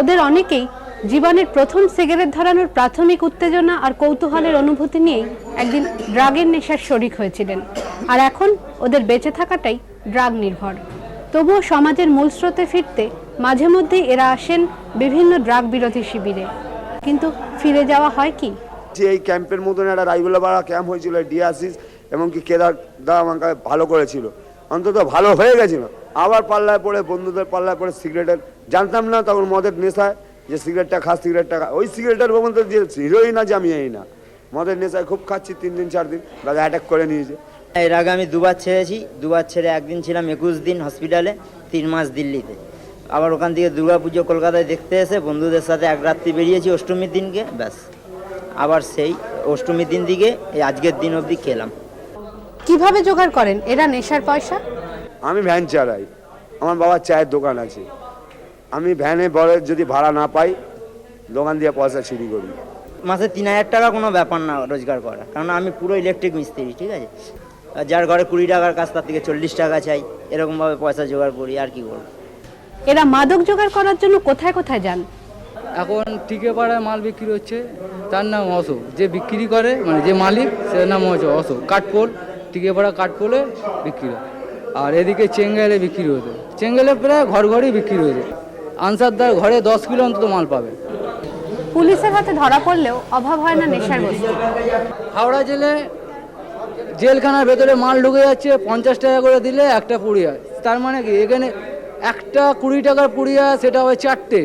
ওদের অনেকেই জীবনের প্রথম সিগারেট ধরানোর প্রাথমিক উত্তেজনা আর কৌতূহলের অনুভূতি নিয়েই একদিন ড্রাগের নেশার শরিক হয়েছিলেন, আর এখন ওদের বেঁচে থাকাটাই ড্রাগ নির্ভর। তবুও সমাজের মূল স্রোতে ফিরতে মাঝে মধ্যেই এরা আসেন বিভিন্ন ড্রাগ বিরোধী শিবিরে, কিন্তু ফিরে যাওয়া হয় কি? যে এই ক্যাম্পের মতন একটা রাইগুলাপাড়া ক্যাম্প হয়েছিল, ডিআরসিস এবং কি কেদার দা আমাকে ভালো করেছিল, অন্তত ভালো হয়ে গেছিল। আবার পাল্লায় পড়ে, বন্ধুদের পাল্লায় পড়ে সিগারেটের, জানতাম না তখন মদের নেশায় যে সিগারেটটা খা, সিগারেটটা খা, ওই সিগারেটের মধ্যে যে হিরোই না যে আমি এই না, মদের নেশায় খুব খাচ্ছি, 3 দিন 4 দিন দাদা অ্যাটাক করে নিয়েছে। এর আগে আমি দুবার ছেড়েছি, দুবার ছেড়ে একদিন ছিলাম 21 দিন হসপিটালে, 3 মাস দিল্লিতে। আবার ওখান থেকে দুর্গাপুজো কলকাতায় দেখতে এসে বন্ধুদের সাথে এক রাত্রি বেরিয়েছি অষ্টমীর দিনকে, ব্যাস আবার সেই অষ্টমীর দিন দিকে এই আজকের দিন অবধি খেলাম। কিভাবে জোগাড় করেন এরা নেশার পয়সা? আমি ভ্যান চালাই, আমার বাবার চায়ের দোকান আছে, আমি ভ্যানে বড় যদি ভাড়া না পাই দোকান দিয়ে পয়সা চুরি করি। মাসে 3000 টাকা কোনো ব্যাপার না রোজগার করা, কারণ আমি পুরো ইলেকট্রিক মিস্ত্রি, ঠিক আছে। আর যার ঘরে 20 টাকার কাজ তার থেকে 40 টাকা চাই, এরকমভাবে পয়সা জোগাড় করি, আর কি করব। এরা মাদক জোগাড় করার জন্য কোথায় কোথায় যান? এখন টিকেপাড়ায় মাল বিক্রি হচ্ছে, তার নাম অশোক। যে বিক্রি করে মানে যে মালিক, সেটার নাম হচ্ছে অশোক। কাঠপোল, টিকেপাড়া কাঠপোলে বিক্রি হয়। আর এদিকে চেঙ্গেলে বিক্রি হতো, চেঙ্গেলে প্রায় ঘর ঘরেই বিক্রি হয়েছে। আনসারদার ঘরে 10 কিলো অন্তত মাল পাবে। পুলিশের হাতে ধরা পড়লেও অভাব হয় না নেশার বস্তু। হাওড়া জেলখানার ভেতরে মাল ঢুকে যাচ্ছে, 50 টাকা করে দিলে একটা পুড়ি হয়। তার মানে কি এখানে একটা 20 টাকার পুড়ি হয়, সেটা হয় 4টে,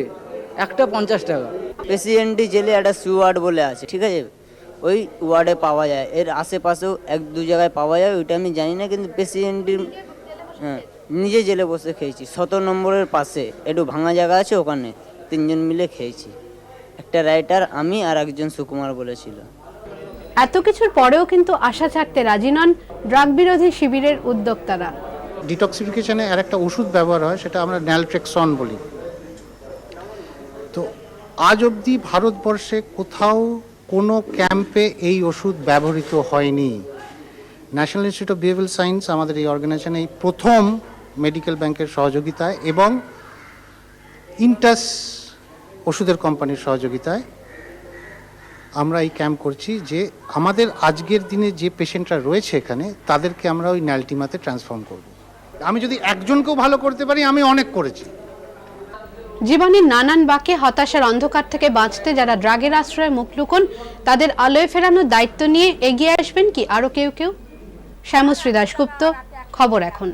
একটা 50 টাকা। প্রেসিডেন্টি জেলে একটা ওয়ার্ড বলে আছে, ঠিক আছে, ওই ওয়ার্ডে পাওয়া যায়। এর আশেপাশেও 1-2 জায়গায় পাওয়া যায়, ওইটা আমি জানি না, কিন্তু প্রেসিডেন্টির নিজে জেলে বসে খেয়েছি। 17 নম্বরের পাশে একটু ভাঙা জায়গা আছে, ওখানে 3 জন মিলে খেয়েছি। একটা রাইটার, আমি আর একজন সুকুমার বলেছিল। এত কিছুর পরেও কিন্তু আশা ছাড়তে রাজি নন ড্রাগ বিরোধী শিবিরের উদ্যোক্তারা। ডিটক্সিফিকেশনে আর একটা ওষুধ ব্যবহার হয়, সেটা আমরা ন্যালট্রেক্সন বলি। তো আজ অবধি ভারতবর্ষে কোথাও কোনো ক্যাম্পে এই ওষুধ ব্যবহৃত হয়নি। National institute of behavioural science আমাদের এই অর্গানাইজেশনে এই প্রথম মেডিকেল ব্যাংকের সহযোগিতায় এবং ইন্টাস ওষুধের কোম্পানির সহযোগিতায় আমরা এই ক্যাম্প করছি, যে আমাদের আজকের দিনে যে পেশেন্টরা রয়েছে এখানে তাদেরকে আমরা ওই ন্যালটিমাতে ট্রান্সফর্ম করব। আমি যদি একজনকেও ভালো করতে পারি, আমি অনেক করেছি। জীবনের নানান বাঁকে হতাশার অন্ধকার থেকে বাঁচতে যারা ড্রাগের আশ্রয়ে মুখ লুকোন, তাদের আলোয় ফেরানোর দায়িত্ব নিয়ে এগিয়ে আসবেন কি আরো কেউ? শ্যামশ্রী দাশগুপ্ত, খবর এখন।